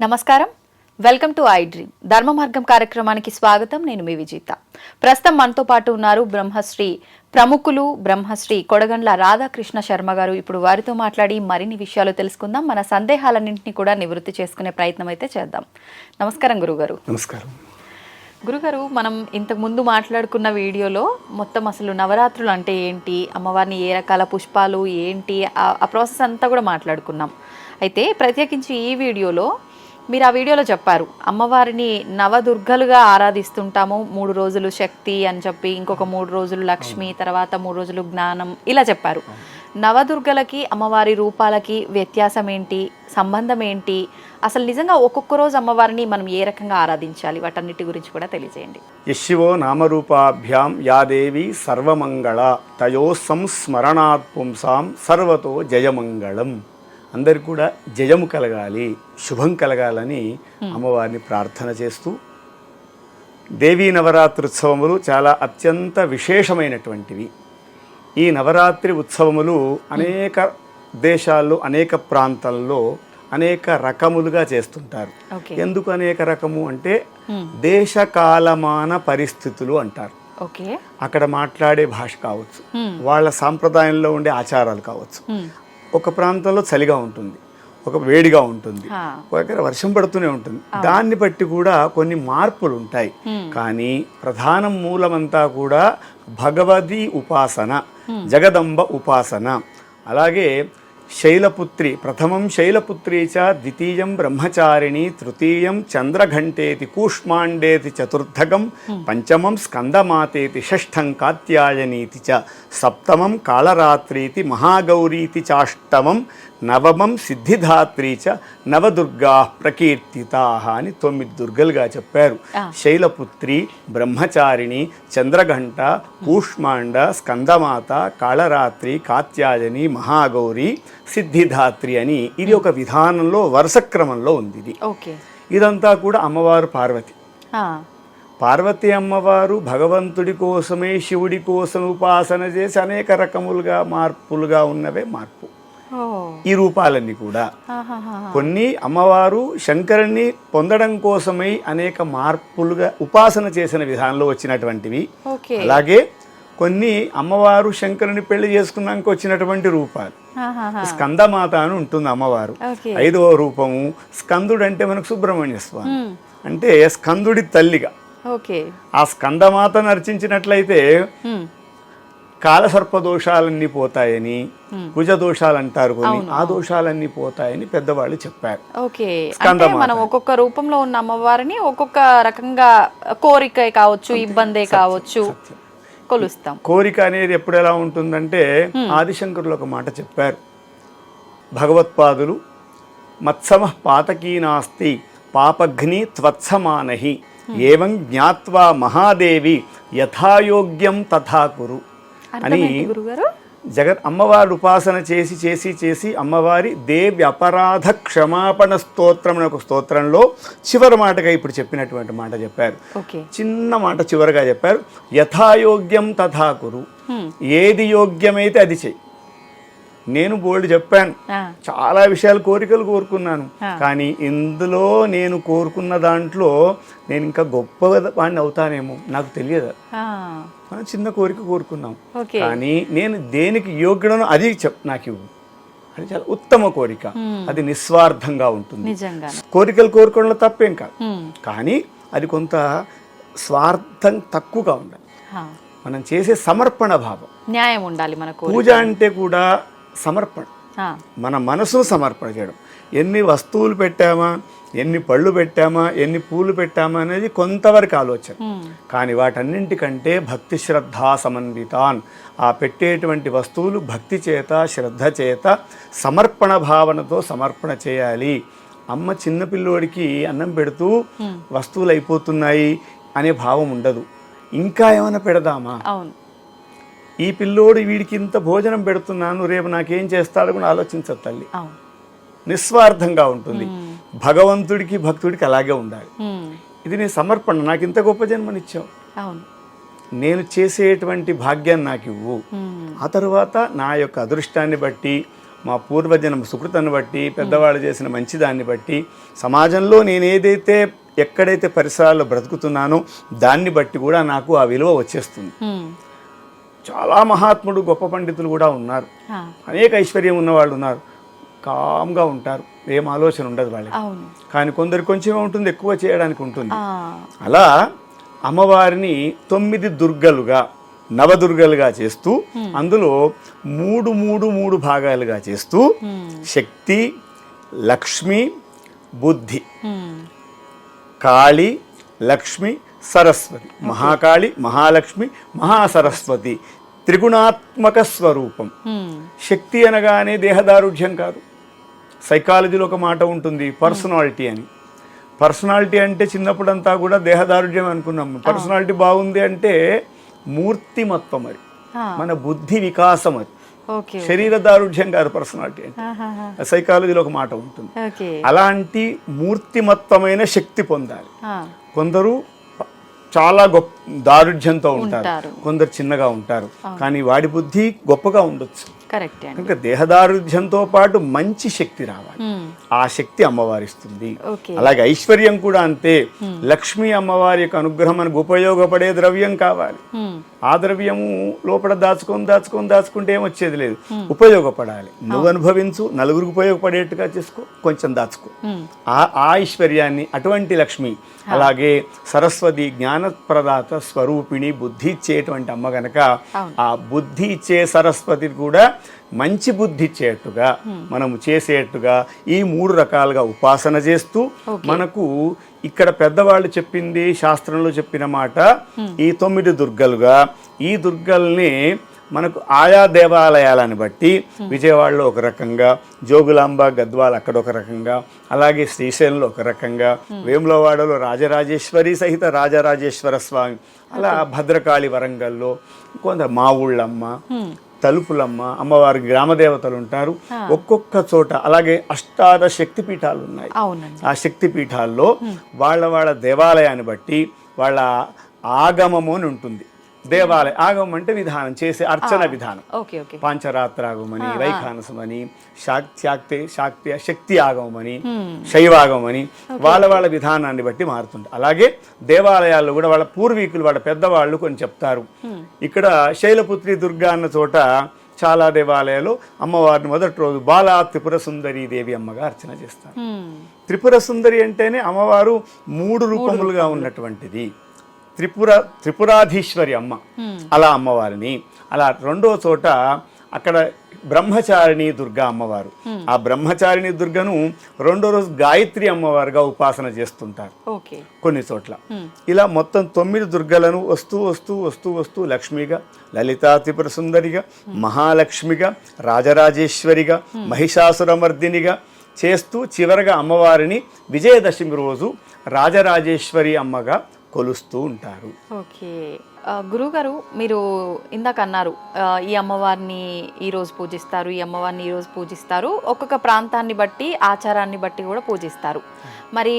నమస్కారం, welcome to I dream ధర్మ మార్గం కార్యక్రమానికి స్వాగతం. నేను మీ విజేత. ప్రస్తుతం మనతో పాటు ఉన్నారు బ్రహ్మశ్రీ ప్రముఖులు బ్రహ్మశ్రీ కొడగండ్ల రాధాకృష్ణ శర్మ గారు. ఇప్పుడు వారితో మాట్లాడి మరిన్ని విషయాలు తెలుసుకుందాం. మన సందేహాలన్నింటినీ కూడా నివృత్తి చేసుకునే ప్రయత్నం అయితే చేద్దాం. నమస్కారం గురుగారు. నమస్కారం గురుగారు, మనం ఇంతకు ముందు మాట్లాడుకున్న వీడియోలో మొత్తం అసలు నవరాత్రులు అంటే ఏంటి, అమ్మవారిని ఏ రకాల పుష్పాలు ఏంటి, ఆ ప్రాసెస్ అంతా కూడా మాట్లాడుకున్నాం. అయితే ప్రత్యేకించి ఈ వీడియోలో మీరు ఆ వీడియోలో చెప్పారు, అమ్మవారిని నవదుర్గలుగా ఆరాధిస్తుంటాము. 3 రోజులు శక్తి అని చెప్పి, ఇంకొక 3 రోజులు లక్ష్మి, తర్వాత 3 రోజులు జ్ఞానం, ఇలా చెప్పారు. నవదుర్గలకి అమ్మవారి రూపాలకి వ్యత్యాసం ఏంటి, సంబంధం ఏంటి, అసలు నిజంగా ఒక్కొక్క రోజు అమ్మవారిని మనం ఏ రకంగా ఆరాధించాలి, వాటన్నిటి గురించి కూడా తెలియజేయండి. యశివో నామరూపాభ్యాం యా దేవి సర్వమంగళ తయో సంస్మరణాత్ పుంసాం సర్వతో జయమంగళం. అందరికి కూడా జయము కలగాలి, శుభం కలగాలని అమ్మవారిని ప్రార్థన చేస్తూ, దేవీ నవరాత్రి ఉత్సవములు చాలా అత్యంత విశేషమైనటువంటివి. ఈ నవరాత్రి ఉత్సవములు అనేక దేశాల్లో, అనేక ప్రాంతాల్లో అనేక రకములుగా చేస్తుంటారు. ఎందుకు అనేక రకము అంటే దేశకాలమాన పరిస్థితులు అంటారు. అక్కడ మాట్లాడే భాష కావచ్చు, వాళ్ళ సాంప్రదాయంలో ఉండే ఆచారాలు కావచ్చు. ఒక ప్రాంతంలో చలిగా ఉంటుంది, ఒక వేడిగా ఉంటుంది, ఒక దగ్గర వర్షం పడుతూనే ఉంటుంది. దాన్ని బట్టి కూడా కొన్ని మార్పులు ఉంటాయి. కానీ ప్రధాన మూలమంతా కూడా భగవదీ ఉపాసన, జగదంబ ఉపాసన. అలాగే శైలపుత్రి, ప్రథమం శైలపుత్రీ చ, ద్వితీయం బ్రహ్మచారిణి, తృతీయం చంద్రఘంటేతి, కూష్మాండేతి చతుర్థకం, పంచమం స్కందమాతేతి, షష్ఠం కాత్యాయనీతి చ, సప్తమం కాళరాత్రీతి, మహాగౌరీతి చాష్టమం, నవమం సిద్ధిధాత్రీ చ, నవదుర్గా ప్రకీర్తితాః అని 9 దుర్గలుగా చెప్పారు. శైలపుత్రి, బ్రహ్మచారిణి, చంద్రఘంట, కూష్మాండ, స్కందమాత, కాళరాత్రి, కాత్యాయని, మహాగౌరి, సిద్ధిధాత్రి అని ఇది ఒక విధానంలో వరుస క్రమంలో ఉంది. ఇది ఇదంతా కూడా అమ్మవారు పార్వతి. పార్వతి అమ్మవారు భగవంతుడి కోసమే, శివుడి కోసం ఉపాసన చేసి అనేక రకములుగా మార్పులుగా ఉన్నవే మార్పు. ఈ రూపాలన్నీ కూడా కొన్ని అమ్మవారు శంకరుణ్ణి పొందడం కోసమై అనేక మార్పులుగా ఉపాసన చేసిన విధానంలో వచ్చినటువంటివి. అలాగే కొన్ని అమ్మవారు శంకరుని పెళ్లి చేసుకున్నాక వచ్చినటువంటి రూపాలు. స్కందమాత అని ఉంటుంది అమ్మవారు. 5వ రూపము స్కందుడు అంటే మనకు సుబ్రహ్మణ్య స్వామి, అంటే స్కందుడి తల్లిగా. ఆ స్కందమాతను అర్చించినట్లయితే కాలసర్ప దోషాలన్నీ పోతాయని, కుజ దోషాలు అంటారు కొన్ని, ఆ దోషాలన్నీ పోతాయని పెద్దవాళ్ళు చెప్పారు. మనం ఒక్కొక్క రూపంలో ఉన్న అమ్మవారిని ఒక్కొక్క రకంగా కోరిక కావచ్చు, ఇబ్బందే కావచ్చు కొలుస్తాం. కోరిక అనేది ఎప్పుడు ఎలా ఉంటుందంటే, ఆదిశంకరులు ఒక మాట చెప్పారు. భగవత్పాదులు మత్సమ పాతకీ నాస్తి పాపఘ్ని త్వత్సమానహి ఏవం జ్ఞాత్వా మహాదేవి యథాయోగ్యం తథా కురు అని అమ్మవారి ఉపాసన చేసి చేసి చేసి అమ్మవారి దేవి అపరాధ క్షమాపణ స్తోత్రం అనే ఒక స్తోత్రంలో చివరి మాటగా ఇప్పుడు చెప్పినటువంటి మాట చెప్పారు. చిన్న మాట చివరిగా చెప్పారు, యథాయోగ్యం తథా కురు. ఏది యోగ్యమైతే అది చెయ్యి. నేను బోల్డ్ చెప్పాను, చాలా విషయాలు కోరికలు కోరుకున్నాను, కానీ ఇందులో నేను కోరుకున్న దాంట్లో నేను ఇంకా గొప్ప వాడిని అవుతానేమో నాకు తెలియదు. మనం చిన్న కోరిక కోరుకున్నాం, కానీ నేను దేనికి యోగ్యుడనో అది నాకు ఇవ్వు. అది చాలా ఉత్తమ కోరిక, అది నిస్వార్థంగా ఉంటుంది. కోరికలు కోరుకోవడంలో తప్పేం కాదు, కానీ అది కొంత స్వార్థం తక్కువగా ఉండాలి. మనం చేసే సమర్పణ భావం, న్యాయం ఉండాలి. మన పూజ అంటే కూడా సమర్పణ, మన మనసు సమర్పణ చేయడం. ఎన్ని వస్తువులు పెట్టామా, ఎన్ని పళ్ళు పెట్టామా, ఎన్ని పూలు పెట్టామా అనేది కొంతవరకు ఆలోచన, కానీ వాటన్నింటికంటే భక్తి శ్రద్ధా సమన్వితాన్, ఆ పెట్టేటువంటి వస్తువులు భక్తి చేత, శ్రద్ధ చేత, సమర్పణ భావనతో సమర్పణ చేయాలి. అమ్మ చిన్నపిల్లోడికి అన్నం పెడుతూ వస్తువులు అయిపోతున్నాయి అనే భావం ఉండదు, ఇంకా ఏమైనా పెడదామా, ఈ పిల్లోడు వీడికి ఇంత భోజనం పెడుతున్నాను, రేపు నాకేం చేస్తాడు కూడా ఆలోచించదు తల్లి. నిస్వార్థంగా ఉంటుంది. భగవంతుడికి భక్తుడికి అలాగే ఉండాలి. ఇది నీ సమర్పణ, నాకు ఇంత గొప్ప జన్మనిచ్చావు, నేను చేసేటువంటి భాగ్యాన్ని నాకు ఇవ్వు. ఆ తర్వాత నా యొక్క అదృష్టాన్ని బట్టి మా పూర్వజన్మ సుకృతాన్ని బట్టి పెద్దవాళ్ళు చేసిన మంచిదాన్ని బట్టి సమాజంలో నేను ఏదైతే ఎక్కడైతే పరిసరాల్లో బ్రతుకుతున్నానో దాన్ని బట్టి కూడా నాకు ఆ విలువ వచ్చేస్తుంది. చాలా మహాత్ముడు గొప్ప పండితులు కూడా ఉన్నారు, అనేక ఐశ్వర్యం ఉన్నవాళ్ళు ఉన్నారు, కామ్గా ఉంటారు, ఏం ఆలోచన ఉండదు వాళ్ళకి. కానీ కొందరు కొంచెమే ఉంటుంది, ఎక్కువ చేయడానికి ఉంటుంది. అలా అమ్మవారిని 9 దుర్గలుగా నవదుర్గలుగా చేస్తూ అందులో 3 భాగాలుగా చేస్తూ శక్తి, లక్ష్మి, బుద్ధి, కాళి, లక్ష్మి, సరస్వతి, మహాకాళి, మహాలక్ష్మి, మహాసరస్వతి త్రిగుణాత్మక స్వరూపం. శక్తి అనగానే దేహదారుఢ్యం కాదు. సైకాలజీలో ఒక మాట ఉంటుంది పర్సనాలిటీ అని. పర్సనాలిటీ అంటే చిన్నప్పుడంతా కూడా దేహదారుఢ్యం అనుకున్నాము. పర్సనాలిటీ బాగుంది అంటే మూర్తిమత్వం, అది మన బుద్ధి వికాసం, అది శరీర దారుఢ్యం కాదు పర్సనాలిటీ అంటే. సైకాలజీలో ఒక మాట ఉంటుంది. అలాంటి మూర్తిమత్వమైన శక్తి పొందాలి. కొందరు చాలా గొప్ప దారుఢ్యంతో ఉంటారు, కొందరు చిన్నగా ఉంటారు, కానీ వాడి బుద్ధి గొప్పగా ఉండొచ్చు. కనుక దేహదారుఢ్యంతో పాటు మంచి శక్తి రావాలి, ఆ శక్తి అమ్మవారిస్తుంది. అలాగే ఐశ్వర్యం కూడా అంతే. లక్ష్మీ అమ్మవారి యొక్క అనుగ్రహం మనకు ఉపయోగపడే ద్రవ్యం కావాలి. ఆ ద్రవ్యము లోపల దాచుకుంటే ఏమొచ్చేది లేదు, ఉపయోగపడాలి. నువ్వు అనుభవించు, నలుగురికి ఉపయోగపడేట్టుగా చేసుకో, కొంచెం దాచుకో. ఆ ఐశ్వర్యాన్ని అటువంటి లక్ష్మి. అలాగే సరస్వతి జ్ఞానప్రదాత స్వరూపిణి, బుద్ధి ఇచ్చేటువంటి అమ్మ గనక ఆ బుద్ధి ఇచ్చే సరస్వతి కూడా మంచి బుద్ధి ఇచ్చేట్టుగా మనము చేసేట్టుగా ఈ 3 రకాలుగా ఉపాసన చేస్తూ మనకు ఇక్కడ పెద్దవాళ్ళు చెప్పింది, శాస్త్రంలో చెప్పిన మాట ఈ 9 దుర్గలుగా, ఈ దుర్గల్ని మనకు ఆయా దేవాలయాలను బట్టి విజయవాడలో ఒక రకంగా, జోగులాంబ గద్వాల్ అక్కడ ఒక రకంగా, అలాగే శ్రీశైలంలో ఒక రకంగా, వేములవాడలో రాజరాజేశ్వరి సహిత రాజరాజేశ్వర స్వామి, అలా భద్రకాళి వరంగల్లో, కొందరు మా ఊళ్ళమ్మ, తలుపులమ్మ, అమ్మవారి గ్రామదేవతలు ఉంటారు ఒక్కొక్క చోట. అలాగే 18 శక్తి పీఠాలు ఉన్నాయి. ఆ శక్తి పీఠాల్లో వాళ్ళ దేవాలయాన్ని బట్టి వాళ్ళ ఆగమము అని ఉంటుంది. దేవాలయ ఆగమం అంటే విధానం, చేసే అర్చన విధానం. పాంచరాత్రాగమని, వైఖానసమని, శాక్తి శక్తి ఆగమని, శైవాగమని వాళ్ళ విధానాన్ని బట్టి మారుతుంది. అలాగే దేవాలయాల్లో కూడా వాళ్ళ పూర్వీకులు, వాళ్ళ పెద్దవాళ్ళు కొన్ని చెప్తారు. ఇక్కడ శైలపుత్రి దుర్గా అన్న చోట చాలా దేవాలయాలు అమ్మవారిని మొదటి రోజు బాలా త్రిపుర సుందరి దేవి అమ్మగా అర్చన చేస్తారు. త్రిపుర సుందరి అంటేనే అమ్మవారు 3 రూపములుగా ఉన్నటువంటిది. త్రిపురాధీశ్వరి అమ్మ, అలా అమ్మవారిని. అలా రెండో చోట అక్కడ బ్రహ్మచారిణి దుర్గా అమ్మవారు. ఆ బ్రహ్మచారిణి దుర్గను రెండో రోజు గాయత్రి అమ్మవారుగా ఉపాసన చేస్తుంటారు కొన్ని చోట్ల. ఇలా మొత్తం 9 దుర్గలను వస్తూ లక్ష్మిగా, లలితా త్రిపుర సుందరిగా, మహాలక్ష్మిగా, రాజరాజేశ్వరిగా, మహిషాసురమర్దినిగా చేస్తూ చివరగా అమ్మవారిని విజయదశమి రోజు రాజరాజేశ్వరి అమ్మగా కొలుస్తూ ఉంటారు. ఓకే గురుగారు, మీరు ఇందాక అన్నారు ఈ అమ్మవారిని ఈరోజు పూజిస్తారు, ఈ అమ్మవారిని ఈరోజు పూజిస్తారు, ఒక్కొక్క ప్రాంతాన్ని బట్టి ఆచారాన్ని బట్టి కూడా పూజిస్తారు. మరి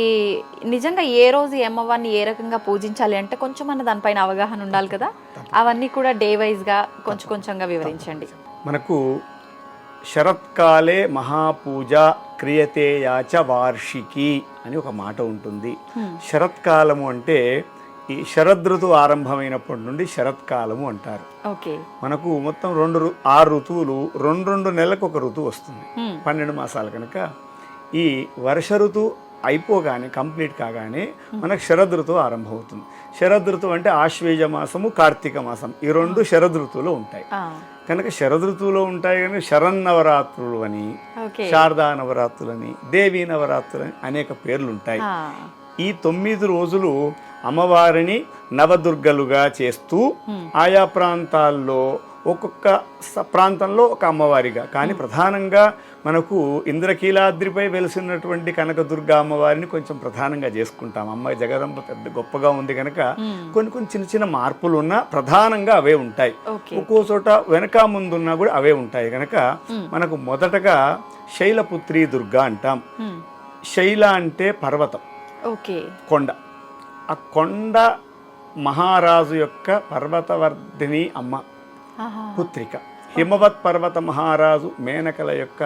నిజంగా ఏ రోజు ఈ అమ్మవారిని ఏ రకంగా పూజించాలి అంటే కొంచెం అన్న దానిపైన అవగాహన ఉండాలి కదా, అవన్నీ కూడా డే వైజ్గా కొంచెంగా వివరించండి. మనకు శరత్కాలే మహాపూజ క్రియతే యాచ వార్షికి అని ఒక మాట ఉంటుంది. శరత్కాలము అంటే ఈ శరదృతు ఆరంభమైనప్పటి నుండి శరత్కాలము అంటారు. మనకు మొత్తం 6 ఋతువులు, 2 నెలలకు ఒక ఋతువు వస్తుంది, 12 మాసాలు కనుక. ఈ వర్ష ఋతువు అయిపోగానే, కంప్లీట్ కాగానే మనకు శరదృతువు ఆరంభమవుతుంది. శరదృతువు అంటే ఆశ్వేజ మాసము, కార్తీక మాసం, ఈ 2 శరదృతువులో ఉంటాయి కనుక శరదృతువులో ఉంటాయి. కానీ శరన్నవరాత్రులు అని, శారదా నవరాత్రులని, దేవీ నవరాత్రులని అనేక పేర్లు ఉంటాయి. ఈ 9 రోజులు అమ్మవారిని నవదుర్గలుగా చేస్తూ ఆయా ప్రాంతాల్లో ఒక్కొక్క ప్రాంతంలో ఒక అమ్మవారిగా, కానీ ప్రధానంగా మనకు ఇంద్రకీలాద్రిపై వెలిసినటువంటి కనకదుర్గ అమ్మవారిని కొంచెం ప్రధానంగా చేసుకుంటాం. అమ్మ జగదంబ పెద్ద గొప్పగా ఉంది కనుక కొన్ని చిన్న మార్పులు ఉన్నా ప్రధానంగా అవే ఉంటాయి. ఒక్కో చోట వెనక ముందున్నా కూడా అవే ఉంటాయి కనుక మనకు మొదటగా శైలపుత్రి దుర్గా అంటాం. శైల అంటే పర్వతం, కొండ. ఆ కొండ మహారాజు యొక్క పర్వతవర్ధిని అమ్మ పుత్రిక. హిమవత్ పర్వత మహారాజు మేనకల యొక్క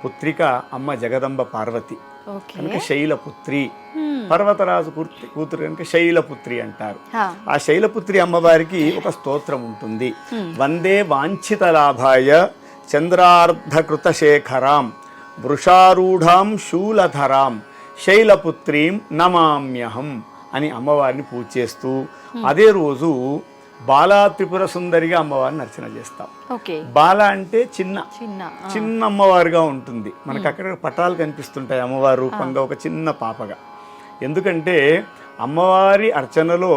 పుత్రిక అమ్మ జగదంబ పార్వతి కనుక శైలపుత్రి, పర్వతరాజు కూతురు కనుక శైలపుత్రి అంటారు. ఆ శైలపుత్రి అమ్మవారికి ఒక స్తోత్రం ఉంటుంది. వందే వాంఛిత లాభాయ చంద్రార్ధకృత శేఖరాం వృషారూఢాం శూలధరాం శైలపుత్రీం నమామ్యహం అని అమ్మవారిని పూజ చేస్తూ అదే రోజు బాలా త్రిపుర సుందరిగా అమ్మవారిని అర్చన చేస్తాం. బాల అంటే చిన్న అమ్మవారుగా ఉంటుంది. మనకు అక్కడ పటాలు కనిపిస్తుంటాయి అమ్మవారి రూపంగా ఒక చిన్న పాపగా. ఎందుకంటే అమ్మవారి అర్చనలో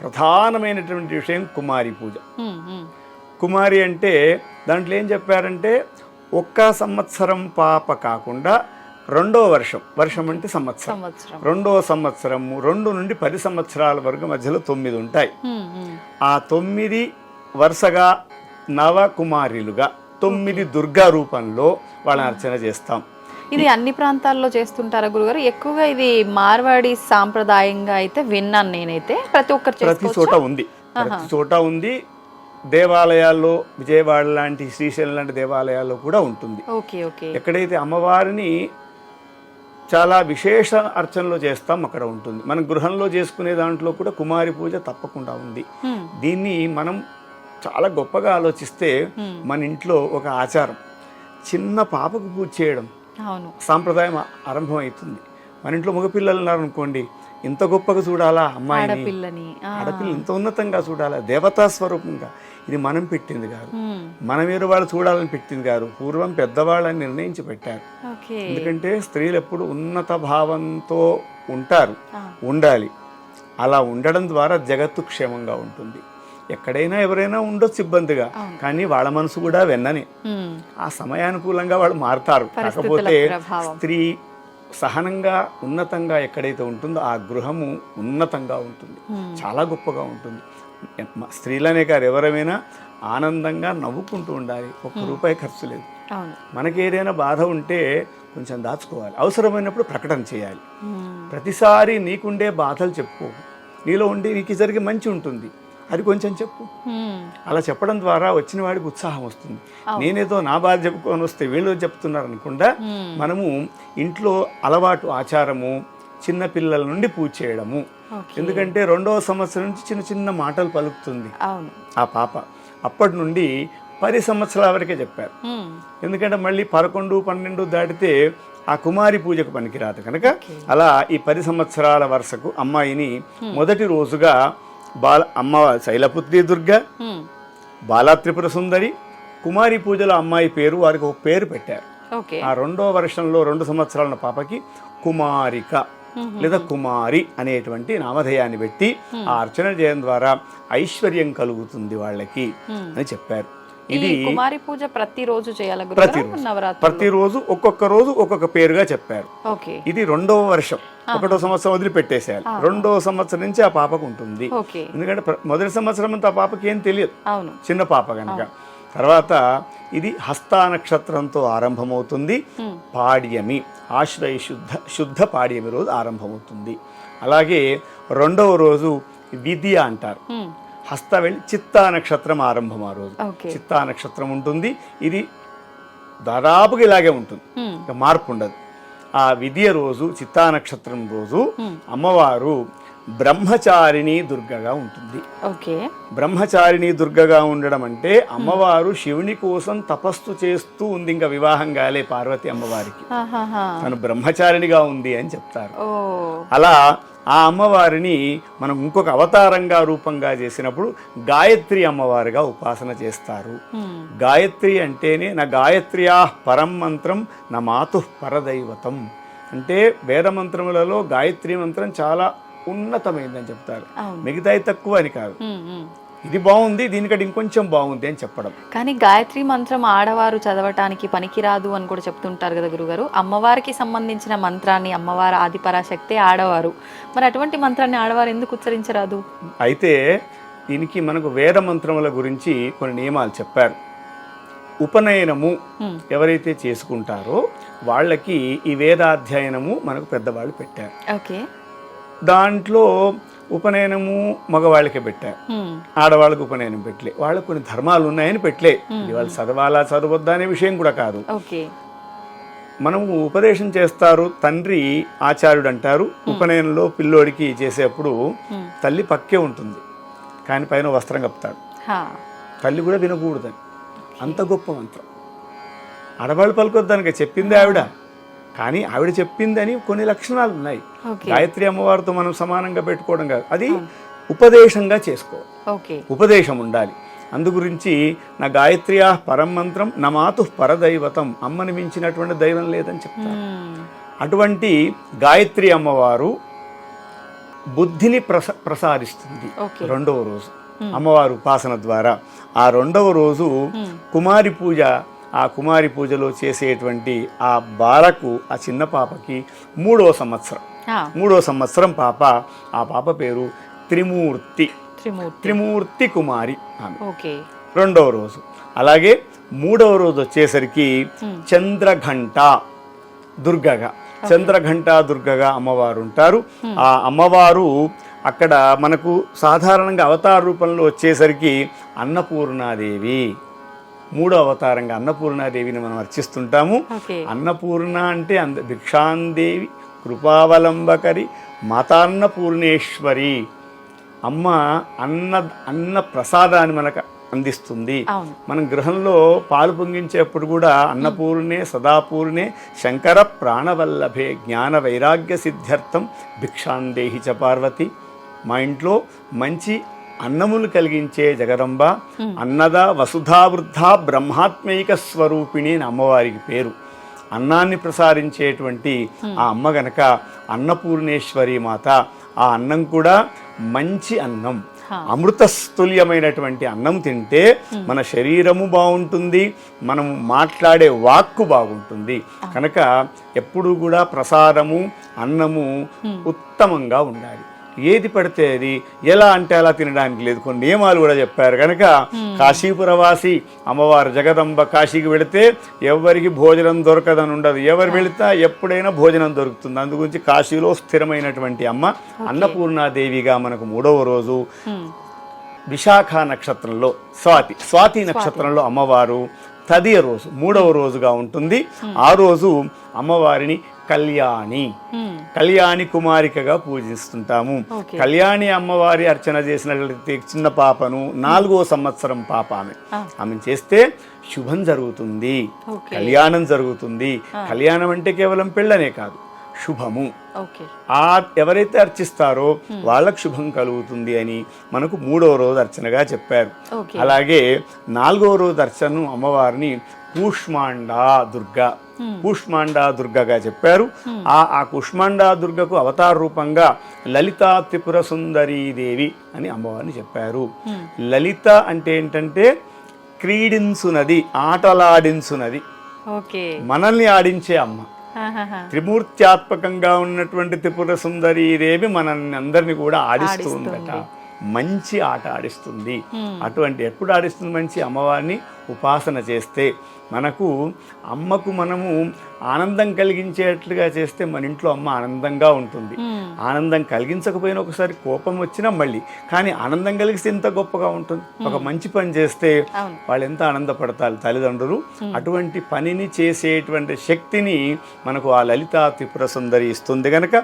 ప్రధానమైనటువంటి విషయం కుమారి పూజ. కుమారి అంటే దాంట్లో ఏం చెప్పారంటే ఒక్క సంవత్సరం పాప కాకుండా రెండో వర్షం అంటే సంవత్సరం, రెండో సంవత్సరము 2 నుండి 10 సంవత్సరాల వరకు మధ్యలో 9 ఉంటాయి. ఆ 9 వరుసగా నవకుమారిలుగా 9 దుర్గా రూపంలో వాళ్ళని అర్చన చేస్తాం. ఇది అన్ని ప్రాంతాల్లో చేస్తుంటారా గురుగారు? ఎక్కువగా ఇది మార్వాడి సాంప్రదాయంగా అయితే విన్నాను నేనైతే. ప్రతి చోట ఉంది. దేవాలయాల్లో విజయవాడ లాంటి శ్రీశైలం లాంటి దేవాలయాల్లో కూడా ఉంటుంది. ఎక్కడైతే అమ్మవారిని చాలా విశేష అర్చనలో చేస్తాం అక్కడ ఉంటుంది. మనం గృహంలో చేసుకునే దాంట్లో కూడా కుమారి పూజ తప్పకుండా ఉంది. దీన్ని మనం చాలా గొప్పగా ఆలోచిస్తే మన ఇంట్లో ఒక ఆచారం, చిన్న పాపకు పూజ చేయడం సాంప్రదాయం ఆరంభం అవుతుంది. మన ఇంట్లో మగపిల్లలు ఉన్నారనుకోండి, ఇంత గొప్పగా చూడాలా అమ్మాయిని, ఆడపిల్ల ఇంత ఉన్నతంగా చూడాలా, దేవతా స్వరూపంగా. ఇది మనం పెట్టింది కాదు, మన మీరు వాళ్ళు చూడాలని పెట్టింది కాదు. పూర్వం పెద్దవాళ్ళని నిర్ణయించి పెట్టారు. ఎందుకంటే స్త్రీలు ఎప్పుడు ఉన్నత భావంతో ఉండాలి. అలా ఉండడం ద్వారా జగత్తు క్షేమంగా ఉంటుంది. ఎక్కడైనా ఎవరైనా ఉండొచ్చు ఇబ్బందిగా, కానీ వాళ్ళ మనసు కూడా వెన్ననే. ఆ సమయానుకూలంగా వాళ్ళు మారుతారు. కాకపోతే స్త్రీ సహనంగా ఉన్నతంగా ఎక్కడైతే ఉంటుందో ఆ గృహము ఉన్నతంగా ఉంటుంది, చాలా గొప్పగా ఉంటుంది. స్త్రీలనే కాదు, ఎవరైనా ఆనందంగా నవ్వుకుంటూ ఉండాలి. ₹1 ఖర్చు లేదు. మనకి ఏదైనా బాధ ఉంటే కొంచెం దాచుకోవాలి, అవసరమైనప్పుడు ప్రకటన చేయాలి. ప్రతిసారి నీకుండే బాధలు చెప్పుకో, నీలో ఉండి నీకు జరిగే మంచి ఉంటుంది, అది కొంచెం చెప్పు. అలా చెప్పడం ద్వారా వచ్చిన వాడికి ఉత్సాహం వస్తుంది. నేనేదో నా బాధ చెప్పుకొని వస్తే వీళ్ళు చెప్తున్నారు అనుకుండా మనము ఇంట్లో అలవాటు ఆచారము, చిన్న పిల్లల నుండి పూజ చేయడము. ఎందుకంటే 2వ సంవత్సరం నుంచి చిన్న చిన్న మాటలు పలుకుతుంది ఆ పాప. అప్పటి నుండి 10 సంవత్సరాల వరకే చెప్పారు. ఎందుకంటే మళ్ళీ 11, 12 దాటితే ఆ కుమారి పూజకు పనికిరాదు కనుక అలా ఈ 10 సంవత్సరాల వరుసకు అమ్మాయిని మొదటి రోజుగా అమ్మ శైలపుత్రి దుర్గా, బాలా త్రిపుర సుందరి, కుమారి పూజలో అమ్మాయి పేరు వారికి ఒక పేరు పెట్టారు. ఆ 2వ వర్షంలో 2 సంవత్సరాల పాపకి కుమారిక లేదా కుమారి అనేటువంటి నామధేయాన్ని పెట్టి ఆ అర్చన చేయడం ద్వారా ఐశ్వర్యం కలుగుతుంది వాళ్ళకి అని చెప్పారు. ఇది కుమారి పూజ ప్రతిరోజు చేయాలి, ప్రతిరోజు ఒక్కొక్క రోజు ఒక్కొక్క పేరుగా చెప్పారు. ఇది 2వ వర్షం, 1వ సంవత్సరం వదిలిపెట్టేసేయాలి. 2వ సంవత్సరం నుంచి ఆ పాపకు ఉంటుంది. ఎందుకంటే మొదటి సంవత్సరం అంతా ఆ పాపకి ఏం తెలియదు, చిన్న పాప కనుక. తర్వాత ఇది హస్తా నక్షత్రంతో ఆరంభమవుతుంది. పాడ్యమి, ఆశ్రయ శుద్ధ పాడ్యమి రోజు ఆరంభమవుతుంది. అలాగే 2వ రోజు విద్య అంటారు. హస్త వెళ్ళి చిత్తా నక్షత్రం ఆరంభం. ఆ రోజు చిత్తా నక్షత్రం ఉంటుంది. ఇది దాదాపుగా ఇలాగే ఉంటుంది, ఇంకా మార్పు ఉండదు. ఆ విద్య రోజు, చిత్తా నక్షత్రం రోజు అమ్మవారు బ్రహ్మచారిణి దుర్గగా ఉంటుంది. బ్రహ్మచారిణి దుర్గగా ఉండడం అంటే అమ్మవారు శివుని కోసం తపస్సు చేస్తూ ఉంది, ఇంకా వివాహం కాలే పార్వతి అమ్మవారికి, తను బ్రహ్మచారిణిగా ఉంది అని చెప్తారు. అలా ఆ అమ్మవారిని మనం ఇంకొక అవతారంగా రూపంగా చేసినప్పుడు గాయత్రి అమ్మవారిగా ఉపాసన చేస్తారు. గాయత్రి అంటేనే నా గాయత్ర్యా పరం మంత్రం నా మాతు పరదైవతం అంటే వేద మంత్రములలో గాయత్రి మంత్రం చాలా ఉన్నతమైందని చెప్తారు. మిగతాయి తక్కువ అని కాదు, ఇది బాగుంది దీనికంటే ఇంకొంచెం బాగుంది అని చెప్పడం. కానీ గాయత్రి మంత్రం ఆడవారు చదవటానికి పనికిరాదు అని కూడా చెప్తుంటారు కదా గురుగారు. అమ్మవారికి సంబంధించిన మంత్రాన్ని, అమ్మవారి ఆదిపరాశక్తే ఆడవారు, మరి అటువంటి మంత్రాన్ని ఆడవారు ఎందుకు ఉచ్చరించరాదు? అయితే దీనికి మనకు వేద మంత్రముల గురించి కొన్ని నియమాలు చెప్పారు. ఉపనయనము ఎవరైతే చేసుకుంటారో వాళ్ళకి ఈ వేదాధ్యయనము మనకు పెద్దవాళ్ళు పెట్టారు. దాంట్లో ఉపనయనము మగవాళ్ళకే పెట్టారు, ఆడవాళ్ళకి ఉపనయనం పెట్టలే. వాళ్ళకు కొన్ని ధర్మాలు ఉన్నాయని పెట్టలే. ఇది వాళ్ళు చదవాలా చదవద్దా అనే విషయం కూడా కాదు. మనము ఉపదేశం చేస్తారు, తండ్రి ఆచార్యుడు అంటారు. ఉపనయనంలో పిల్లోడికి చేసేప్పుడు తల్లి పక్కే ఉంటుంది, కానీ పైన వస్త్రం కప్పుతాడు. తల్లి కూడా వినకూడదని, అంత గొప్ప మంత్రం. ఆడవాళ్ళు పలుకొద్దానికి చెప్పింది ఆవిడ, కానీ ఆవిడ చెప్పిందని కొన్ని లక్షణాలు ఉన్నాయి. గాయత్రి అమ్మవారితో మనం సమానంగా పెట్టుకోవడం కాదు, అది ఉపదేశంగా చేసుకోవాలి, ఉపదేశం ఉండాలి. అందుగురించి నా గాయత్ర్యా పరం మంత్రం నా మాతు పరదైవతం, అమ్మని మించినటువంటి దైవం లేదని చెప్తారు. అటువంటి గాయత్రి అమ్మవారు బుద్ధిని ప్రసాదిస్తుంది. రెండవ రోజు అమ్మవారు ఉపాసన ద్వారా ఆ రెండవ రోజు కుమారి పూజ, ఆ కుమారి పూజలో చేసేటువంటి ఆ బాలకు, ఆ చిన్న పాపకి మూడో సంవత్సరం పాప. ఆ పాప పేరు త్రిమూర్తి కుమారి ఆమె. రెండవ రోజు. అలాగే మూడవ రోజు వచ్చేసరికి చంద్రఘంట దుర్గగా అమ్మవారు ఉంటారు. ఆ అమ్మవారు అక్కడ మనకు సాధారణంగా అవతార రూపంలో వచ్చేసరికి అన్నపూర్ణాదేవి, మూడో అవతారంగా అన్నపూర్ణాదేవిని మనం అర్చిస్తుంటాము. అన్నపూర్ణ అంటే భిక్షాందేవి, కృపావలంబకరి, మాతాన్నపూర్ణేశ్వరి. అమ్మ అన్న ప్రసాదాన్ని మనకు అందిస్తుంది. మనం గృహంలో పాలు పొంగించేప్పుడు కూడా అన్నపూర్ణే సదాపూర్ణే శంకర ప్రాణవల్లభే జ్ఞాన వైరాగ్య సిద్ధ్యర్థం భిక్షాందేహి చ పార్వతి. మా ఇంట్లో మంచి అన్నములు కలిగించే జగదంబ, అన్నద వసుధావృద్ధ బ్రహ్మాత్మైక స్వరూపిణి అని అమ్మవారికి పేరు. అన్నాన్ని ప్రసాదించేటువంటి ఆ అమ్మ గనక అన్నపూర్ణేశ్వరి మాత. ఆ అన్నం కూడా మంచి అన్నం, అమృతస్తుల్యమైనటువంటి అన్నం తింటే మన శరీరము బాగుంటుంది, మనం మాట్లాడే వాక్కు బాగుంటుంది. కనుక ఎప్పుడూ కూడా ప్రసాదము, అన్నము ఉత్తమంగా ఉండాలి. ఏది పడితే అది ఎలా అంటే అలా తినడానికి లేదు, కొన్ని నియమాలు కూడా చెప్పారు. కనుక కాశీపురవాసి అమ్మవారు జగదంబ కాశీకి వెళితే ఎవరికి భోజనం దొరకదని ఉండదు, ఎవరు వెళితే ఎప్పుడైనా భోజనం దొరుకుతుంది. అందుగురించి కాశీలో స్థిరమైనటువంటి అమ్మ అన్నపూర్ణాదేవిగా మనకు మూడవ రోజు విశాఖ నక్షత్రంలో స్వాతి నక్షత్రంలో అమ్మవారు తదియ రోజు మూడవ రోజుగా ఉంటుంది. ఆ రోజు అమ్మవారిని కళ్యాణి కుమారికగా పూజిస్తుంటాము. కళ్యాణి అమ్మవారి అర్చన చేసినట్లయితే చిన్న పాపను 4వ సంవత్సరం పాప ఆమె చేస్తే శుభం జరుగుతుంది, కళ్యాణం జరుగుతుంది. కళ్యాణం అంటే కేవలం పెళ్ళనే కాదు, శుభము. ఎవరైతే అర్చిస్తారో వాళ్ళకు శుభం కలుగుతుంది అని మనకు 3వ రోజు అర్చనగా చెప్పారు. అలాగే 4వ రోజు అర్చనను అమ్మవారిని కూష్మాండా దుర్గగా చెప్పారు. ఆ కూష్మాండా దుర్గకు అవతార రూపంగా లలితా త్రిపుర సుందరీదేవి అని అమ్మవారిని చెప్పారు. లలిత అంటే ఏంటంటే క్రీడించునది, ఆటలాడించునది, మనల్ని ఆడించే అమ్మ. త్రిమూర్త్యాత్మకంగా ఉన్నటువంటి త్రిపుర సుందరీదేవి మనల్ని అందరినీ కూడా ఆడిస్తూ ఉందట, మంచి ఆట ఆడిస్తుంది. అటువంటి ఎప్పుడు ఆడిస్తుంది మంచి అమ్మవారిని ఉపాసన చేస్తే మనకు అమ్మకు మనము ఆనందం కలిగించేట్లుగా చేస్తే మన ఇంట్లో అమ్మ ఆనందంగా ఉంటుంది. ఆనందం కలిగించకపోయినా ఒకసారి కోపం వచ్చినా మళ్ళీ, కానీ ఆనందం కలిగిస్తే ఎంత గొప్పగా ఉంటుంది. ఒక మంచి పని చేస్తే వాళ్ళు ఎంత ఆనందపడతారు తల్లిదండ్రులు. అటువంటి పనిని చేసేటువంటి శక్తిని మనకు ఆ లలితా త్రిపుర సుందరి ఇస్తుంది. కనుక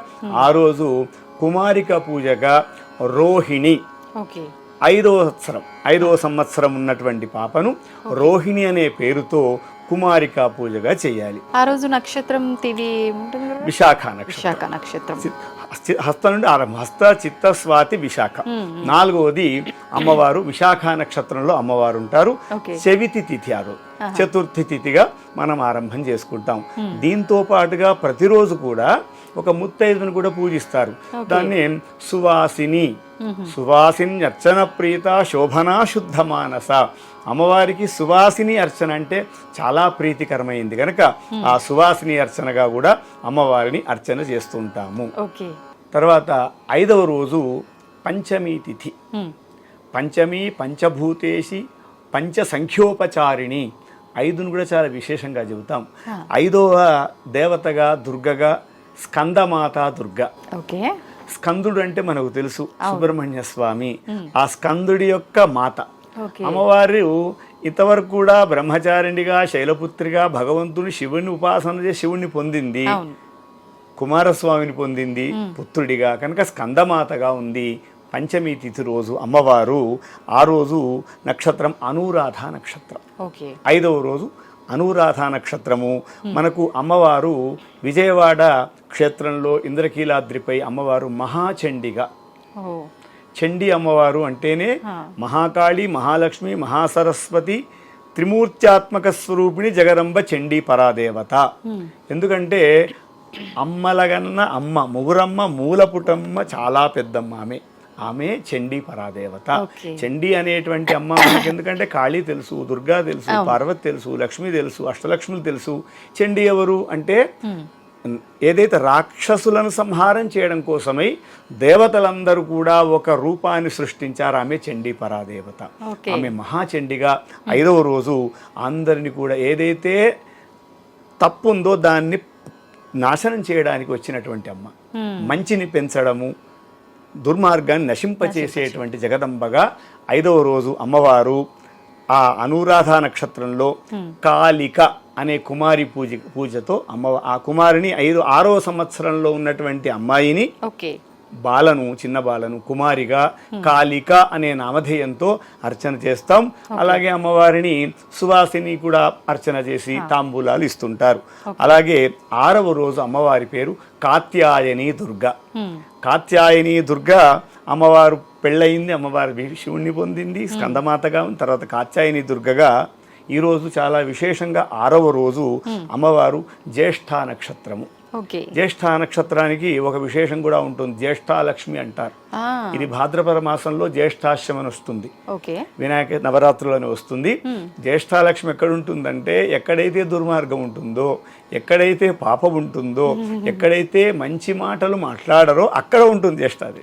ఆ రోజు కుమారిక పూజగా రోహిణి, 5వ సంవత్సరం ఉన్నటువంటి పాపను రోహిణి అనే పేరుతో కుమారికా పూజగా చేయాలి. ఆ రోజు నక్షత్రం విశాఖ నక్షత్రం. హస్త నుండి ఆరంభం, హస్త చిత్త స్వాతి విశాఖ. 4వది అమ్మవారు విశాఖ నక్షత్రంలో అమ్మవారు ఉంటారు. చవితి తిథి, ఆ రోజు చతుర్థి తిథిగా మనం ఆరంభం చేసుకుంటాం. దీంతో పాటుగా ప్రతిరోజు కూడా ఒక ముత్తైదును కూడా పూజిస్తారు. దాన్ని సువాసిని అర్చన ప్రీత శోభనా శుద్ధ మానస. అమ్మవారికి సువాసిని అర్చన అంటే చాలా ప్రీతికరమైంది కనుక ఆ సువాసిని అర్చనగా కూడా అమ్మవారిని అర్చన చేస్తూ ఉంటాము. తర్వాత 5వ రోజు పంచమీ తిథి. పంచమి పంచభూతేషి పంచ సంఖ్యోపచారిణి. 5ను కూడా చాలా విశేషంగా చెబుతాం. 5వ దేవతగా దుర్గగా స్కందమాత దుర్గ. స్కందుడు అంటే మనకు తెలుసు సుబ్రహ్మణ్య స్వామి, ఆ స్కందుడి యొక్క మాత. ఓకే. అమ్మవారు ఇంతవరకు కూడా బ్రహ్మచారిణిగా శైలపుత్రిగా భగవంతుని శివుని ఉపాసన చేసి శివుణ్ణి పొందింది, అవును. కుమారస్వామిని పొందింది పుత్రుడిగా, కనుక స్కందమాతగా ఉంది. పంచమి తిథి రోజు అమ్మవారు, ఆ రోజు నక్షత్రం అనురాధ నక్షత్రం. ఓకే. 5వ రోజు అనురాధ నక్షత్రము. మనకు అమ్మవారు విజయవాడ క్షేత్రంలో ఇంద్రకీలాద్రిపై అమ్మవారు మహాచండిగా. ఓ. చండీ అమ్మవారు అంటేనే మహాకాళి, మహాలక్ష్మి, మహాసరస్వతి, త్రిమూర్త్యాత్మక స్వరూపిణి జగదంబ చండీ పరాదేవత. ఎందుకంటే అమ్మలగన్న అమ్మ, ముగురమ్మ, మూలపుటమ్మ, చాలా పెద్దమ్మ ఆమె చండీ పరాదేవత. చండీ అనేటువంటి అమ్మ మనకి ఎందుకంటే కాళీ తెలుసు, దుర్గా తెలుసు, పార్వతి తెలుసు, లక్ష్మి తెలుసు, అష్టలక్ష్ములు తెలుసు. చండీ ఎవరు అంటే ఏదైతే రాక్షసులను సంహారం చేయడం కోసమై దేవతలందరూ కూడా ఒక రూపాన్ని సృష్టించారు, ఆమె చండీ పరాదేవత. ఆమె మహాచండిగా 5వ రోజు అందరిని కూడా ఏదైతే తప్పు ఉందో దాన్ని నాశనం చేయడానికి వచ్చినటువంటి అమ్మ, మంచిని పెంచడము, దుర్మార్గాన్ని నశింపచేసేటువంటి జగదంబగా 5వ రోజు అమ్మవారు ఆ అనురాధ నక్షత్రంలో కాళిక అనే కుమారి పూజతో ఆ కుమారిని 6వ సంవత్సరంలో ఉన్నటువంటి అమ్మాయిని, బాలను, చిన్న బాలను కుమారిగా కాళిక అనే నామధేయంతో అర్చన చేస్తాం. అలాగే అమ్మవారిని సువాసిని కూడా అర్చన చేసి తాంబూలాలు ఇస్తుంటారు. అలాగే 6వ రోజు అమ్మవారి పేరు కాత్యాయని దుర్గ. కాత్యాయని దుర్గ అమ్మవారు పెళ్ళయింది, అమ్మవారి శివుణ్ణి పొందింది, స్కందమాతగా ఉంది. తర్వాత కాత్యాయని దుర్గగా ఈరోజు చాలా విశేషంగా 6వ రోజు అమ్మవారు జ్యేష్ఠ నక్షత్రము. జ్యేష్ఠ నక్షత్రానికి ఒక విశేషం కూడా ఉంటుంది, జ్యేష్ఠాలక్ష్మి అంటారు. ఇది భాద్రపద మాసంలో జ్యేష్ఠాష్టమి వస్తుంది, వినాయక నవరాత్రులని వస్తుంది. జ్యేష్ఠాలక్ష్మి ఎక్కడ ఉంటుందంటే ఎక్కడైతే దుర్మార్గం ఉంటుందో, ఎక్కడైతే పాపం ఉంటుందో, ఎక్కడైతే మంచి మాటలు మాట్లాడరో అక్కడ ఉంటుంది జ్యేష్ఠాది.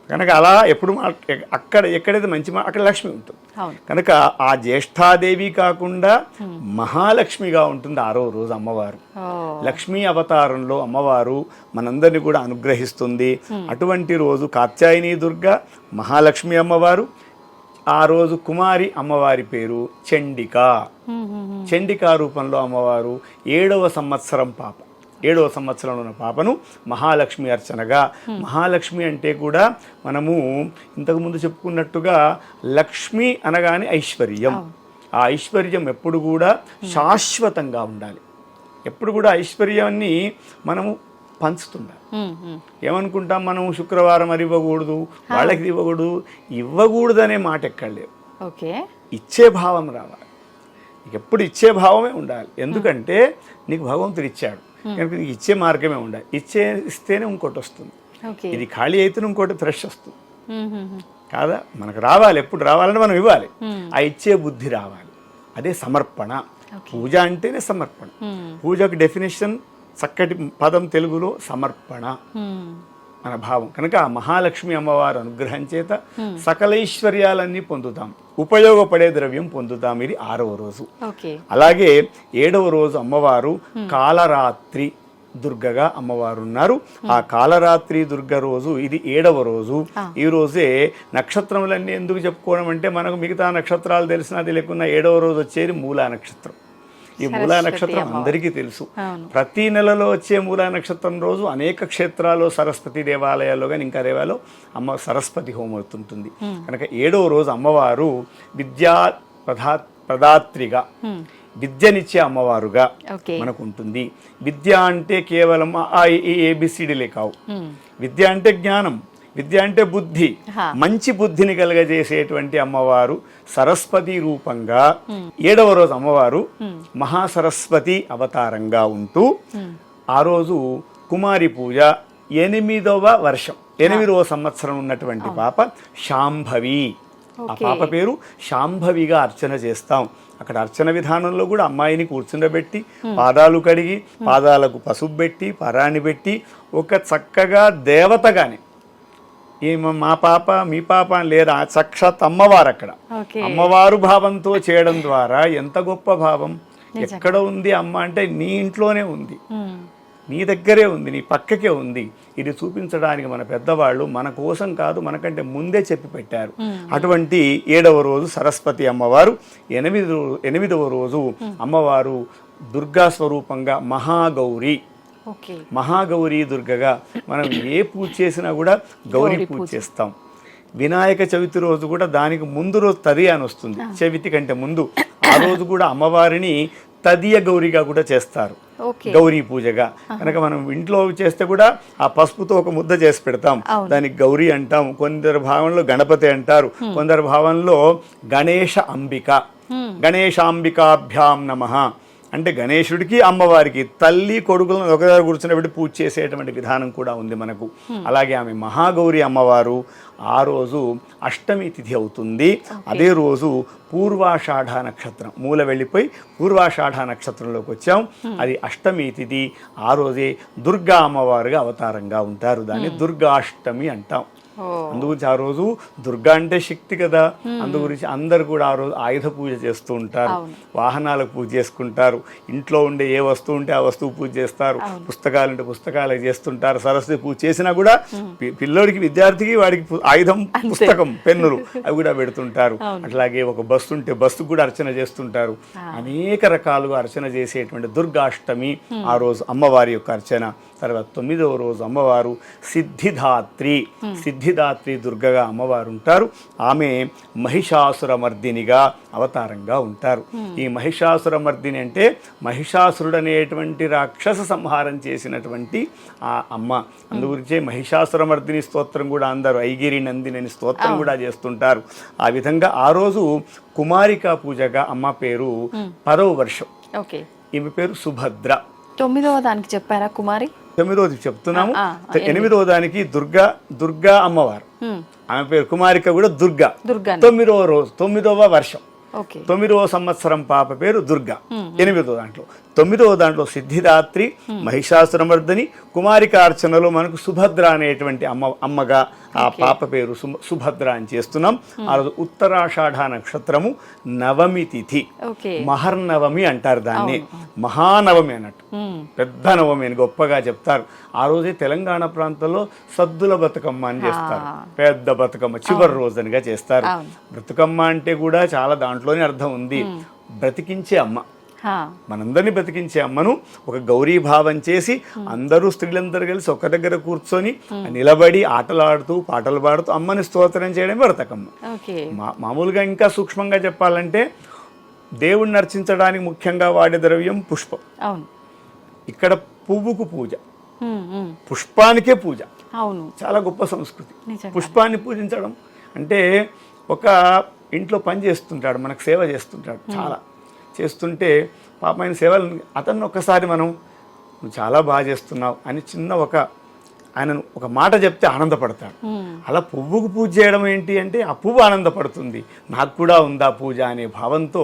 కనుక అలా ఎప్పుడు అక్కడ ఎక్కడైతే మంచి అక్కడ లక్ష్మి ఉంటుంది. కనుక ఆ జ్యేష్ఠాదేవి కాకుండా మహాలక్ష్మిగా ఉంటుంది 6వ రోజు అమ్మవారు. లక్ష్మీ అవతారంలో అమ్మవారు మనందరినీ కూడా అనుగ్రహిస్తుంది. అటువంటి రోజు కాత్యాయని దుర్గ, మహాలక్ష్మి అమ్మవారు. ఆ రోజు కుమారి అమ్మవారి పేరు చండిక. చండికా రూపంలో అమ్మవారు 7వ సంవత్సరం పాప. 7వ సంవత్సరంలో ఉన్న పాపను మహాలక్ష్మి అర్చనగా. మహాలక్ష్మి అంటే కూడా మనము ఇంతకుముందు చెప్పుకున్నట్టుగా లక్ష్మి అనగానే ఐశ్వర్యం. ఆ ఐశ్వర్యం ఎప్పుడు కూడా శాశ్వతంగా ఉండాలి. ఎప్పుడు కూడా ఐశ్వర్యాన్ని మనము పంచుతుండాలి. ఏమనుకుంటాం మనం, శుక్రవారం అది ఇవ్వకూడదు, వాళ్ళకి ఇవ్వకూడదు అనే మాట ఎక్కడ లేవు. ఇచ్చే భావం రావాలి. ఎప్పుడు ఇచ్చే భావమే ఉండాలి. ఎందుకంటే నీకు భగవంతుడు ఇచ్చాడు కనుక నీకు ఇచ్చే మార్గమే ఉండాలి. ఇస్తేనే ఇంకోటి వస్తుంది. ఇది ఖాళీ అయితే ఇంకోటి ఫ్రెష్ వస్తుంది కాదా. మనకు రావాలి, ఎప్పుడు రావాలంటే మనం ఇవ్వాలి. ఆ ఇచ్చే బుద్ధి రావాలి. అదే సమర్పణ. పూజ అంటేనే సమర్పణ. పూజకు డెఫినేషన్ చక్కటి పదం తెలుగులో సమర్పణ మన భావం. కనుక ఆ మహాలక్ష్మి అమ్మవారు అనుగ్రహం చేత సకలైశ్వర్యాలన్నీ పొందుతాం, ఉపయోగపడే ద్రవ్యం పొందుతాం. ఇది 6వ రోజు. అలాగే 7వ రోజు అమ్మవారు కాలరాత్రి దుర్గగా అమ్మవారు ఉన్నారు. ఆ కాలరాత్రి దుర్గ రోజు ఇది 7వ రోజు. ఈ రోజే నక్షత్రములన్నీ ఎందుకు చెప్పుకోవడం అంటే మనకు మిగతా నక్షత్రాలు తెలిసినా తెలియకున్నా 7వ రోజు వచ్చేది మూలా నక్షత్రం. ఈ మూలా నక్షత్రం అందరికీ తెలుసు. ప్రతి నెలలో వచ్చే మూలా నక్షత్రం రోజు అనేక క్షేత్రాల్లో సరస్వతి దేవాలయాల్లో కానీ ఇంకా దేవాలయాల్లో అమ్మ సరస్వతి హోమం అవుతుంటుంది. కనుక 7వ రోజు అమ్మవారు విద్యా ప్రదాత్రిగా, విద్యనిచ్చే అమ్మవారుగా మనకు ఉంటుంది. విద్య అంటే కేవలం ABCDలే కావు. విద్య అంటే జ్ఞానం, విద్య అంటే బుద్ధి, మంచి బుద్ధిని కలగజేసేటువంటి అమ్మవారు సరస్వతి రూపంగా 7వ రోజు అమ్మవారు మహాసరస్వతి అవతారంగా ఉంటూ ఆ రోజు కుమారి పూజ 8వ వర్షం 8వ సంవత్సరం ఉన్నటువంటి పాప శాంభవి. ఆ పాప పేరు శాంభవిగా అర్చన చేస్తాం. అక్కడ అర్చన విధానంలో కూడా అమ్మాయిని కూర్చుండబెట్టి పాదాలు కడిగి పాదాలకు పసుపు పెట్టి పరాణి పెట్టి ఒక చక్కగా దేవతగానే మా పాప మీ పాప లేదా సాక్షాత్ అమ్మవారు అక్కడ అమ్మవారు భావంతో చేయడం ద్వారా ఎంత గొప్ప భావం. ఎక్కడ ఉంది అమ్మ అంటే నీ ఇంట్లోనే ఉంది. నీ దగ్గరే ఉంది, నీ పక్కకే ఉంది. ఇది చూపించడానికి మన పెద్దవాళ్ళు మన కోసం కాదు, మనకంటే ముందే చెప్పి పెట్టారు. అటువంటి 7వ రోజు సరస్వతి అమ్మవారు. 8వ రోజు అమ్మవారు దుర్గా స్వరూపంగా మహాగౌరి. మహాగౌరీ దుర్గగా మనం ఏ పూజ చేసినా కూడా గౌరీ పూజ చేస్తాం. వినాయక చవితి రోజు కూడా దానికి ముందు రోజు తదియ అని వస్తుంది, చవితి కంటే ముందు. ఆ రోజు కూడా అమ్మవారిని తదియ గౌరిగా కూడా చేస్తారు, గౌరీ పూజగా. కనుక మనం ఇంట్లో చేస్తే కూడా ఆ పసుపుతో ఒక ముద్ద చేసి పెడతాం, దానికి గౌరీ అంటాం. కొందరు భావంలో గణపతి అంటారు, కొందరు భావంలో గణేశ అంబిక. గణేశాంబికాభ్యాం నమః అంటే గణేశుడికి అమ్మవారికి తల్లి కొడుకులను ఒకదారి కూర్చున్నప్పుడు పూజ చేసేటువంటి విధానం కూడా ఉంది మనకు. అలాగే ఆమె మహాగౌరి అమ్మవారు. ఆ రోజు అష్టమి తిథి అవుతుంది. అదే రోజు పూర్వాషాఢ నక్షత్రం, మూల వెళ్ళిపోయి పూర్వాషాఢ నక్షత్రంలోకి వచ్చాం. అది అష్టమి తిథి. ఆ రోజే దుర్గా అమ్మవారుగా అవతారంగా ఉంటారు. దాన్ని దుర్గాష్టమి అంటాం. అందుగురించి ఆ రోజు దుర్గా అంటే శక్తి కదా, అందుగురించి అందరు కూడా ఆ రోజు ఆయుధ పూజ చేస్తూ ఉంటారు, వాహనాలకు పూజ చేసుకుంటారు, ఇంట్లో ఉండే ఏ వస్తువు ఉంటే ఆ వస్తువు పూజ చేస్తారు, పుస్తకాలు ఉంటే పుస్తకాలకు చేస్తుంటారు. సరస్వతి పూజ చేసినా కూడా పిల్లోడికి, విద్యార్థికి వాడికి ఆయుధం పుస్తకం, పెన్నులు అవి కూడా పెడుతుంటారు. అట్లాగే ఒక బస్సు ఉంటే బస్సుకు కూడా అర్చన చేస్తుంటారు. అనేక రకాలుగా అర్చన చేసేటువంటి దుర్గాష్టమి ఆ రోజు అమ్మవారి యొక్క అర్చన. తర్వాత 9వ రోజు అమ్మవారు సిద్ధిదాత్రి. సిద్ధిదాత్రి దుర్గగా అమ్మవారు ఉంటారు. ఆమె మహిషాసురమర్దినిగా అవతారంగా ఉంటారు. ఈ మహిషాసురమర్దిని అంటే మహిషాసురుడు అనేటువంటి రాక్షస సంహారం చేసినటువంటి ఆ అమ్మ. అందుగురించే మహిషాసురమర్దిని స్తోత్రం కూడా అందరూ ఐగిరి నందిని అని స్తోత్రం కూడా చేస్తుంటారు. ఆ విధంగా ఆ రోజు కుమారికా పూజగా అమ్మ పేరు 10వ వర్షం. ఈమె పేరు సుభద్ర. 9వ దానికి చెప్పారా కుమారి? 9వది చెప్తున్నాము. 8వ దానికి దుర్గా అమ్మవారు. ఆమె పేరు కుమారిక కూడా దుర్గా. 9వ రోజు 9వ వర్షం, 9వ సంవత్సరం పాప పేరు దుర్గా. 8వ దాంట్లో 9వ దాంట్లో సిద్ధిదాత్రి, మహిషాసురమర్దిని, కుమారికార్చనలో మనకు సుభద్ర అనేటువంటి అమ్మగా ఆ పాప పేరు సుభద్ర అని చేస్తున్నాం. ఆ రోజు ఉత్తరాషాఢ నక్షత్రము, నవమి తిథి, మహర్నవమి అంటారు దాన్ని. మహానవమి అన్నట్టు, పెద్ద నవమి అని గొప్పగా చెప్తారు. ఆ రోజే తెలంగాణ ప్రాంతంలో సద్దుల బతుకమ్మ అని చేస్తారు, పెద్ద బతుకమ్మ చివరి రోజునిగా చేస్తారు. బతుకమ్మ అంటే కూడా చాలా దాంట్లోనే అర్థం ఉంది, బ్రతికించే అమ్మ. మనందరినీ బ్రతికించే అమ్మను ఒక గౌరీ భావం చేసి అందరూ స్త్రీలందరూ కలిసి ఒక దగ్గర కూర్చొని నిలబడి ఆటలాడుతూ పాటలు పాడుతూ అమ్మని స్తోత్రం చేయడమే బతుకమ్మ. మామూలుగా ఇంకా సూక్ష్మంగా చెప్పాలంటే దేవుణ్ణి అర్చించడానికి ముఖ్యంగా వాడే ద్రవ్యం పుష్పం. ఇక్కడ పువ్వుకు పూజ, పుష్పానికే పూజ. చాలా గొప్ప సంస్కృతి పుష్పాన్ని పూజించడం. అంటే ఒక ఇంట్లో పని చేస్తుంటాడు, మనకు సేవ చేస్తుంటాడు, చాలా చేస్తుంటే పాపమైన సేవలు అతన్ని ఒక్కసారి మనం నువ్వు చాలా బాగా చేస్తున్నావు అని చిన్న ఆయనను ఒక మాట చెప్తే ఆనందపడతాడు. అలా పువ్వుకు పూజ చేయడం ఏంటి అంటే ఆ పువ్వు ఆనందపడుతుంది, నాకు కూడా ఉందా పూజ అనే భావంతో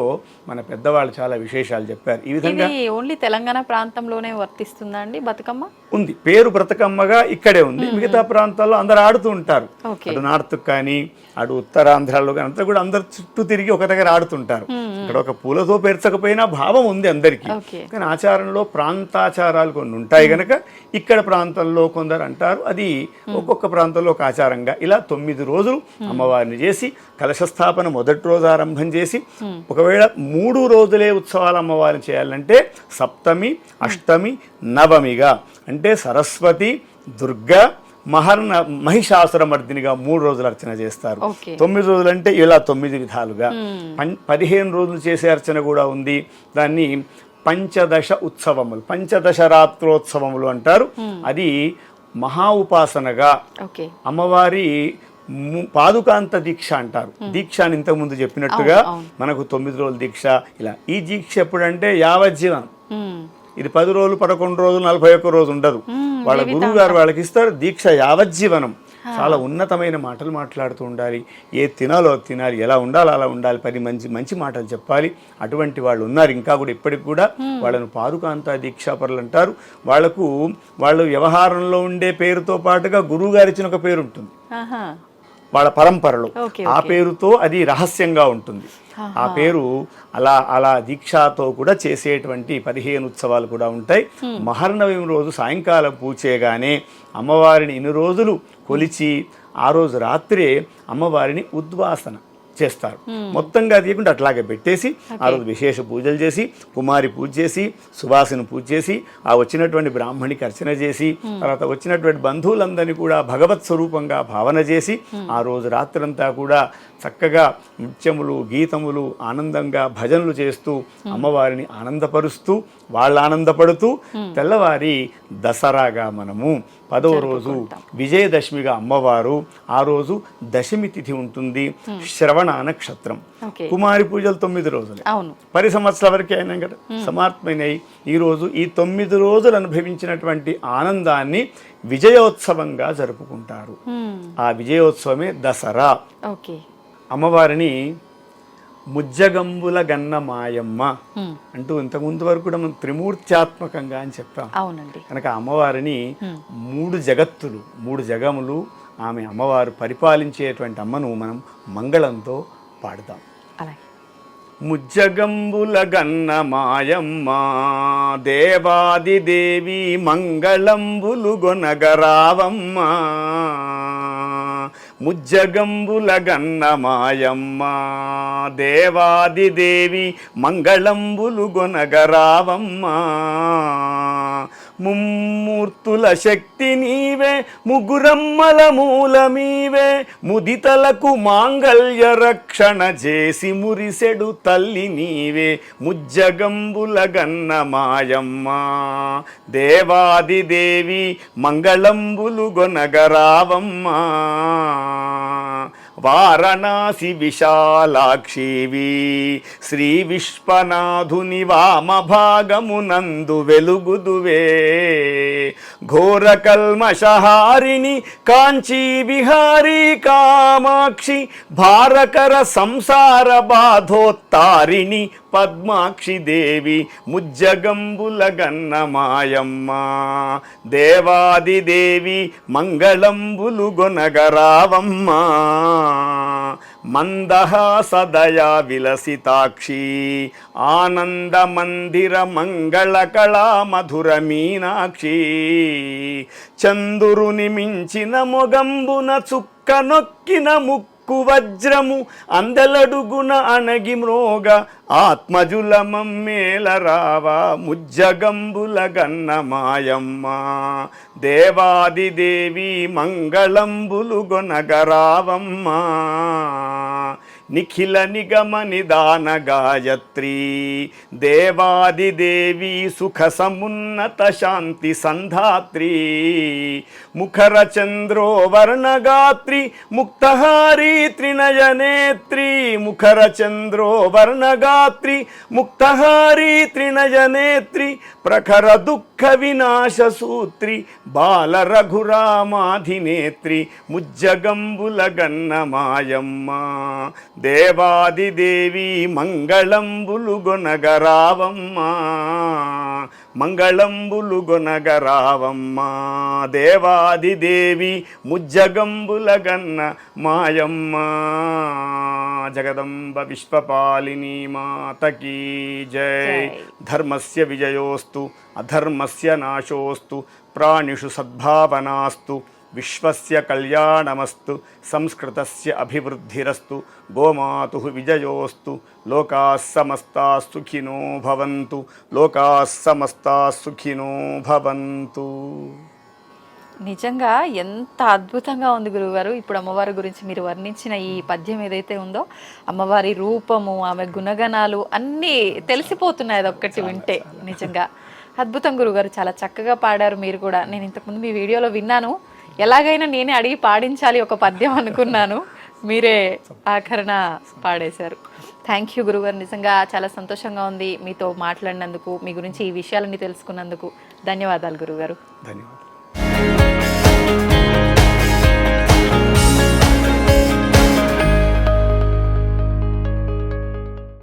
మన పెద్దవాళ్ళు చాలా విశేషాలు చెప్పారు. ఈ విధంగా ఓన్లీ తెలంగాణ ప్రాంతంలోనే వర్తిస్తుందా అండి బతుకమ్మ? ఉంది, పేరు బ్రతకమ్మగా ఇక్కడే ఉంది. మిగతా ప్రాంతాల్లో అందరు ఆడుతూ ఉంటారు. అటు నార్త్ కానీ అటు ఉత్తరాంధ్రాల్లో కానీ అంతా కూడా అందరు చుట్టూ తిరిగి ఒక దగ్గర ఆడుతుంటారు. ఇక్కడ ఒక పూలతో పేర్చకపోయినా భావం ఉంది అందరికీ. కానీ ఆచారంలో ప్రాంతాచారాలు కొన్ని ఉంటాయి కనుక ఇక్కడ ప్రాంతంలో కొందరు అంటారు, అది ఒక్కొక్క ప్రాంతంలో ఒక ఆచారంగా. ఇలా 9 రోజులు అమ్మవారిని చేసి కలశస్థాపన మొదటి రోజు ఆరంభం చేసి, ఒకవేళ 3 రోజులే ఉత్సవాలు అమ్మవారిని చేయాలంటే సప్తమి, అష్టమి, నవమిగా అంటే సరస్వతి, దుర్గా, మహిషాసురమర్దినిగా 3 రోజులు అర్చన చేస్తారు. 9 రోజులు అంటే ఇలా 9 విధాలుగా. 15 రోజులు చేసే అర్చన కూడా ఉంది. దాన్ని పంచదశ ఉత్సవములు, పంచదశ రాత్రోత్సవములు అంటారు. అది మహా ఉపాసనగా అమ్మవారి పాదుకాంత దీక్ష అంటారు. దీక్ష అని ఇంతకుముందు చెప్పినట్టుగా మనకు 9 రోజుల దీక్ష. ఇలా ఈ దీక్ష ఎప్పుడంటే యావజ్జీవనం. ఇది 10 రోజులు, 11 రోజులు, 41 రోజు ఉండదు. వాళ్ళ గురువు గారు వాళ్ళకి ఇస్తారు దీక్ష యావజ్జీవనం. చాలా ఉన్నతమైన మాటలు మాట్లాడుతూ ఉండాలి, ఏ తినాలో తినాలి, ఎలా ఉండాలో అలా ఉండాలి, 10 మంచి మాటలు చెప్పాలి. అటువంటి వాళ్ళు ఉన్నారు ఇంకా కూడా, ఇప్పటికి కూడా వాళ్ళను పాదుకాంత దీక్షాపరులు అంటారు. వాళ్ళు వ్యవహారంలో ఉండే పేరుతో పాటుగా గురువు గారు ఇచ్చిన ఒక పేరు ఉంటుంది. వాళ్ళ పరంపరలో ఓకే, ఆ పేరుతో అది రహస్యంగా ఉంటుంది. ఆ పేరు అలా దీక్షతో కూడా చేసేటువంటి 15 ఉత్సవాలు కూడా ఉంటాయి. మహర్నవమి రోజు సాయంకాలం పూజ చేయగానే అమ్మవారిని ఇన్ని రోజులు కొలిచి ఆ రోజు రాత్రే అమ్మవారిని ఉద్వాసన చేస్తారు. మొత్తంగా తీయకుండా అట్లాగే పెట్టేసి ఆ రోజు విశేష పూజలు చేసి కుమారి పూజ చేసి సువాసిని పూజ చేసి ఆ వచ్చినటువంటి బ్రాహ్మణికి అర్చన చేసి తర్వాత వచ్చినటువంటి బంధువులందరినీ కూడా భగవత్ స్వరూపంగా భావన చేసి ఆ రోజు రాత్రంతా కూడా చక్కగా నృత్యములు గీతములు ఆనందంగా భజనలు చేస్తూ అమ్మవారిని ఆనందపరుస్తూ వాళ్ళు ఆనందపడుతూ తెల్లవారి దసరాగా మనము 10వ రోజు విజయదశమిగా అమ్మవారు ఆ రోజు దశమి తిథి ఉంటుంది. శ్రవణ నక్షత్రం. కుమారి పూజలు 9 రోజులు 10 సంవత్సరాల వరకే అయినా కదా సమాప్తమైనవి. ఈరోజు ఈ 9 రోజులు అనుభవించినటువంటి ఆనందాన్ని విజయోత్సవంగా జరుపుకుంటారు. ఆ విజయోత్సవమే దసరా. అమ్మవారిని ముజ్జగంబుల గన్న మాయమ్మ అంటూ ఇంతకుముందు వరకు కూడా మనం త్రిమూర్త్యాత్మకంగా అని చెప్పాం. అవునండి. కనుక అమ్మవారిని 3 జగత్తులు 3 జగములు ఆమె అమ్మవారు పరిపాలించేటువంటి అమ్మను మనం మంగళంతో పాడుతాం. ముజ్జగంబుల గన్న మాయమ్మ దేవాది దేవి మంగళంబులు గొనగరావమ్మ ముజ్జగంబుల గన్న మాయమ్మ దేవాది దేవి మంగళంబులు గొనగరావమ్మ ముమ్మూర్తుల శక్తి నీవే ముగురమ్మల మూలమీవే ముదితలకు మాంగళ్య రక్షణ చేసి మురిసెడు తల్లి నీవే ముజ్జగంబుల గన్న మాయమ్మ దేవాది దేవి మంగళంబులు గొనగరావమ్మ వారణాసి విశాలాక్షివి శ్రీ విశ్వనాథుని వామభాగమునందు వెలుగుదువే ఘోర కల్మషహారిణి కాంచీ విహారీ కామాక్షి భారకర సంసార బాధోత్తారిణి పద్మాక్షి దేవి ముజ్జగంబుల గన్న మాయమ్మ దేవాది దేవి మంగళంబులు గొనగరావమ్మ మందహాసదయా విలసితాక్షి ఆనంద మందిర మంగళ కళా మధుర మీనాక్షి చందురుని మించిన మొగంబున చుక్క నొక్కిన ముక్కు వజ్రము అందలడుగున అణగి మ్రోగ ఆత్మజుల మమ్మేల రావా ముజ్జగంబుల గన్న మాయమ్మ దేవాది దేవి మంగళంబులు గొనగరావమ్మ నిఖిల నిగమ నిదాన గాయత్రి దేవాది దేవి సుఖ సమున్నత శాంతి సంధాత్రి ముఖర చంద్రో వర్ణగాత్రి ముక్తహారీ త్రినయనేత్రి ముఖర చంద్రో వర్ణగాత్రి ముక్తహారీ త్రినయనేత్రి ప్రఖర దుఃఖ వినాశ సూత్రి బాల రఘురామాధినేత్రి ముజ్జగంబుల గన్న మాయమ్మ దేవాది దేవి మంగళంబులు గొనగరావమ్మ మంగళంబులు గొనగరావమ్మ దేవాది దేవి ముజ్జగంబుల గన్న మాయమ్మ జగదంబ విశ్వపాలిని మాతకీ జై. ధర్మస్య విజయోస్తు అధర్మస్య నాశోస్తు ప్రాణిషు సద్భావనాస్తు విశ్వస్య కళ్యాణమస్తు సంస్కృతస్య అభివృద్ధిరస్తు గోమాతుః విజయోస్తు లోకాః సమస్తాః సుఖినో భవంతు లోకాః సమస్తాః సుఖినో భవంతు. నిజంగా ఎంత అద్భుతంగా ఉంది గురువుగారు. ఇప్పుడు అమ్మవారి గురించి మీరు వర్ణించిన ఈ పద్యం ఏదైతే ఉందో అమ్మవారి రూపము ఆమె గుణగణాలు అన్నీ తెలిసిపోతున్నాయి అదొక్కటి వింటే. నిజంగా అద్భుతం గురువుగారు, చాలా చక్కగా పాడారు మీరు కూడా. నేను ఇంతకుముందు మీ వీడియోలో విన్నాను, ఎలాగైనా నేనే అడిగి పాడించాలి ఒక పద్యం అనుకున్నాను, మీరే ఆఖరణ పాడేశారు. థ్యాంక్ యూ గురుగారు, నిజంగా చాలా సంతోషంగా ఉంది మీతో మాట్లాడినందుకు, మీ గురించి ఈ విషయాలన్నీ తెలుసుకున్నందుకు. ధన్యవాదాలు గురుగారు. ధన్యవాదాలు.